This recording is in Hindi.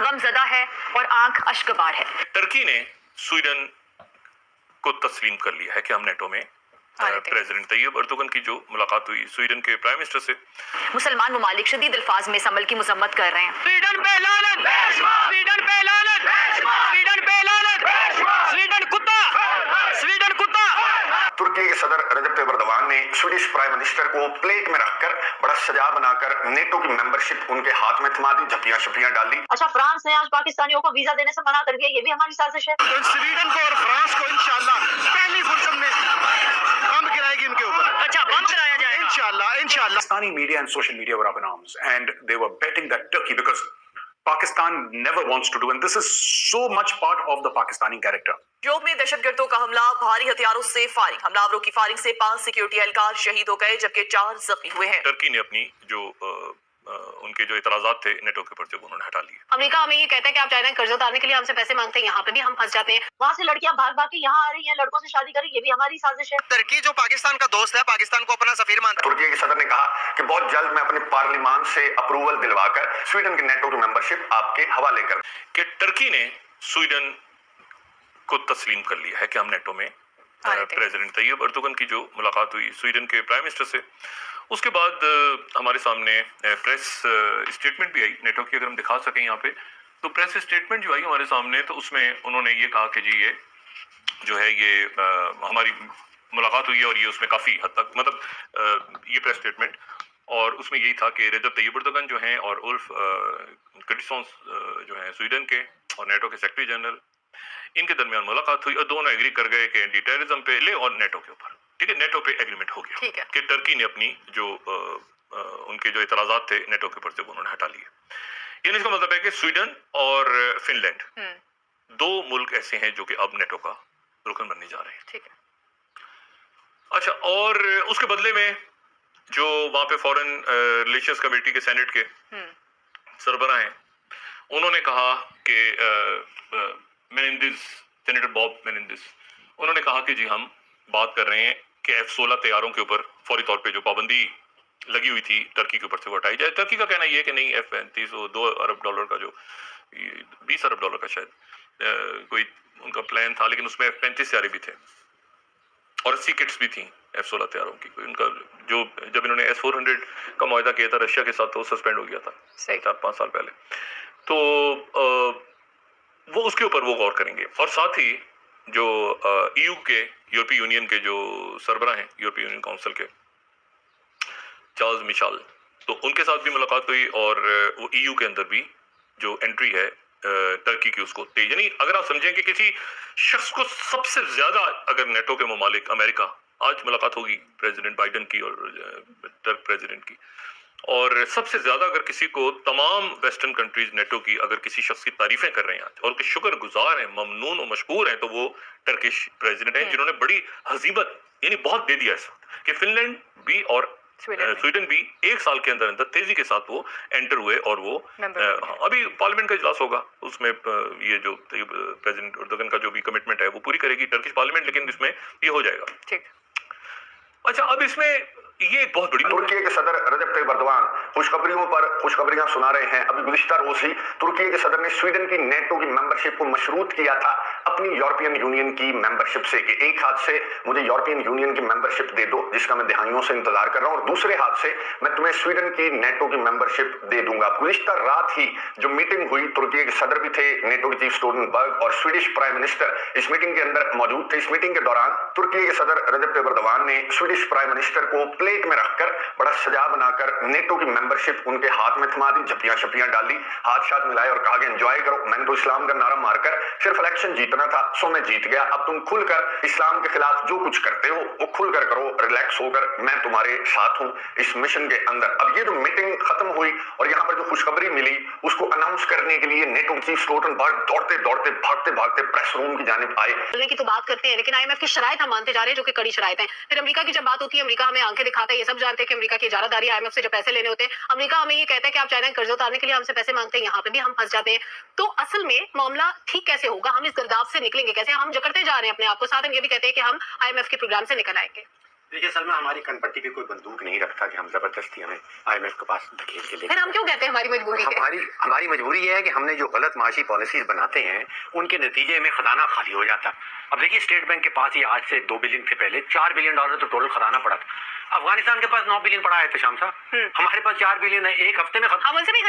गमजदा है और आंख अश्कबार है। टर्की ने स्वीडन को तस्लीम कर लिया है कि हम नेटो में प्रेसिडेंट तैयब अर्दोगन की जो मुलाकात हुई स्वीडन के प्राइम मिनिस्टर से, मुसलमान ममालिक शदीद अल्फाज में इस अमल की मजम्मत कर रहे हैं। स्वीडन पे लानत, स्वीडन पे लानत, स्वीडन पे लानत, स्वीडन कुत्ता, स्वीडन कुत्ता। तुर्की के सदर रजब तैयब एर्दोगान ने स्वीडिश प्राइम मिनिस्टर को प्लेट में रखकर बड़ा सजा बनाकर नेटो की मेंबरशिप उनके हाथ में थमा दी, झपियां शपियां डाली। अच्छा, फ्रांस ने आज पाकिस्तानियों को वीजा देने से मना कर दिया, ये भी हमारी साजिश है। तो स्वीडन को और फ्रांस को इंशाल्लाह पहली फुर्सत में बम गिराएगी इनके ऊपर। अच्छा, बम गिराया जाएगा इंशाल्लाह, इंशाल्लाह। Pakistani media and social media were up in arms, and they were betting that Turkey, because Pakistan never wants to do, and this is so much part of the Pakistani character. Europe में दहशतगर्दों का हमला, भारी हथियारों से फायरिंग, हमलावरों की फायरिंग से 5 सिक्योरिटी एहलकार शहीद हो गए जबकि 4 जख्मी हुए हैं। टर्की ने अपनी जो उनके जो इतराजात थे नेटो के ऊपर उन्होंने हटा लिए। अमेरिका हमें ये कहता है कि आप चाइना कर्ज उतारने के लिए हमसे पैसे मांगते हैं, यहाँ पे भी हम फंस जाते हैं। वहाँ से लड़कियां भाग भाग के यहाँ आ रही हैं, लड़कों से शादी करें, ये भी हमारी साजिश है। टर्की जो पाकिस्तान का दोस्त है, पाकिस्तान को अपना सफीर मानता है। तुर्की के सदर ने कहा कि बहुत जल्द मैं अपने पार्लियामान से अप्रूवल दिलवाकर स्वीडन की नेटो की मेंबरशिप आपके हवाले कर। कि टर्की ने स्वीडन को तस्लीम कर लिया है कि हम नेटो में प्रेसिडेंट तैयब अर्दोगन की जो मुलाकात हुई स्वीडन के प्राइम मिनिस्टर से, उसके बाद हमारे सामने प्रेस स्टेटमेंट भी आई नेटो की। अगर हम दिखा सकें यहाँ पे, तो प्रेस स्टेटमेंट जो आई हमारे सामने, तो उसमें उन्होंने ये कहा कि जी ये जो है ये हमारी मुलाकात हुई है और ये उसमें काफ़ी हद तक मतलब ये प्रेस स्टेटमेंट, और उसमें यही था कि रजब तैयब अर्दोगन जो हैं और उल्फ क्रिस्टोफर जो हैं स्वीडन के और नेटो के सेक्रेटरी जनरल, इनके दरमियान मुलाकात हुई और दोनों एग्री कर गए कि एंटी टेररिज्म पे ले और नेटो के ऊपर, ठीक है, नेटो पे एग्रीमेंट हो गया कि टर्की ने अपनी जो उनके जो इतराजात थे नेटो के ऊपर उन्होंने हटा लिए। यानी इसका मतलब है कि स्वीडन और फिनलैंड 2 मुल्क ऐसे हैं जो कि अब नेटो का रुकन बनने जा रहे हैं। ठीक है। अच्छा, और उसके बदले में जो वहां पे फॉरेन रिलेशंस कमेटी के सेनेट के सरबराह हैं, उन्होंने कहा कि मेनेंडिस, सेनेटर बॉब मेनेंडिस, उन्होंने कहा कि जी हम बात कर रहे हैं कि F-16 तैयारों के ऊपर फौरी तौर पे जो पाबंदी लगी हुई थी टर्की के ऊपर से वो हटाई जाए। टर्की का कहना ये है कि नहीं, F-35 $2 अरब का जो 20 अरब डॉलर का शायद कोई उनका प्लान था, लेकिन उसमें F-35 तैयारी भी थे और 80 किट्स भी थी F-16 तैयारों की। उनका जो जब इन्होंने S-400 का मुआहदा किया था रशिया के साथ, तो सस्पेंड हो गया था 4-5 साल पहले। तो वो उसके ऊपर वो गौर करेंगे। और साथ ही जो EU के, यूरोपीय यूनियन के जो सरबराह हैं यूरोपीय यूनियन काउंसिल के, चार्ल्स मिशेल, तो उनके साथ भी मुलाकात हुई और वो EU के अंदर भी जो एंट्री है टर्की की उसको तेज, यानी अगर आप समझें कि किसी शख्स को सबसे ज्यादा अगर नेटो के ममालिक, अमेरिका, आज मुलाकात होगी प्रेसिडेंट बाइडेन की और टर्क प्रेसिडेंट की, और सबसे ज्यादा अगर किसी को तमाम वेस्टर्न कंट्रीज नेटो की अगर किसी शख्स की तारीफें कर रहे हैं आज और शुक्र गुजार हैं, ममनून और मशकूर हैं, तो वो टर्किश प्रेसिडेंट हैं जिन्होंने बड़ी हजीमत यानी बहुत दे दिया इस वक्त कि फिनलैंड भी और स्वीडन भी 1 साल के अंदर अंदर तेजी के साथ वो एंटर हुए और वो अभी पार्लियामेंट का इजलास होगा, उसमें ये जो प्रेसिडेंट अर्दोगन का जो भी कमिटमेंट है वो पूरी करेगी टर्किश पार्लियामेंट, लेकिन इसमें ये हो जाएगा। ठीक। अच्छा, अब इसमें ये एक बहुत बड़ी तुर्की के सदर रजब तैयब एर्दोगान खुशखबरियों पर खुशखबरियां सुना रहे हैं। अभी गुज़िश्ता रोज ही तुर्की के सदर ने स्वीडन की नेटो की मेंबरशिप को मशरूत किया था अपनी यूरोपियन यूनियन की मेंबरशिप से कि एक हाथ से मुझे यूरोपियन यूनियन की मेंबरशिप दे दो जिसका मैं दिहाइयों से इंतजार कर रहा हूं, और दूसरे हाथ से मैं तुम्हें स्वीडन की नेटो की मेंबरशिप दे दूंगा। गुज़िश्ता रात ही जो मीटिंग हुई, तुर्की के सदर भी थे, नेटो के चीफ स्टोल्टनबर्ग और स्वीडिश प्राइम मिनिस्टर इस मीटिंग के अंदर मौजूद थे। इस मीटिंग के दौरान तुर्की के सदर रजब तैयब एर्दोगान ने स्वीडिश प्राइम मिनिस्टर को प्लेट में रखकर बड़ा सजा बनाकर नेटो की मेंबरशिप उनके हाथ में थमा दी, झपियां शपियां डाली, हाथ शाथ मिलाए और कहा कि एंजॉय करो, मैंने तो इस्लाम का नारा मारकर सिर्फ इलेक्शन जीतना था, सो मैं जीत गया, अब तुम खुलकर इस्लाम के खिलाफ जो कुछ करते हो वो खुलकर करो, रिलैक्स होकर, मैं तुम्हारे साथ हूं इस मिशन के अंदर। अब ये जो मीटिंग खत्म हुई और यहाँ पर जो खुशखबरी मिली उसको अनाउंस करने के लिए नेटो चीफ स्टोल्टनबर्ग दौड़ते दौड़ते भागते भागते प्रेस रूम की जानिब आए। बोलने की तो बात करते हैं, लेकिन IMF की शराइत हम मानते जा रहे हैं जो कि कड़ी शराइत है। फिर अमेरिका की जब बात होती है, अमेरिका हमें आंखें दिखाता है, ये सब जानते हैं कि अमेरिका की इजारादारी IMF से जो पैसे लेने होते हैं, अमेरिका हमें ये कहता है कि आप चाइना कर्ज उतारने के लिए हमसे पैसे मांगते हैं, यहाँ पे भी हम फंस जाते हैं। तो असल में मामला ठीक कैसे होगा, हम इस गर्दाव से निकलेंगे कैसे? हम जकड़ते जा रहे हैं अपने आप को, साथ हम ये भी कहते हैं कि हम IMF के प्रोग्राम से निकल आएंगे। देखिए सर में हमारी कनपट्टी पे कोई बंदूक नहीं रखता कि हम जबरदस्ती हमें IMF के पास धकेल के ले। फिर हम क्यों कहते हैं हमारी मजबूरी है? हमारी मजबूरी ये है कि हमने जो गलत माशी पॉलिसीज बनाते हैं उनके नतीजे में खजाना खाली हो जाता। अब देखिए स्टेट बैंक के पास ही आज से 2 बिलियन से पहले $4 बिलियन तो टोटल खजाना पड़ा था। अफगानिस्तान के पास 9 बिलियन पड़ा है तो शाम साहब, हमारे पास 4 बिलियन है, एक हफ्ते में हम उनसे भी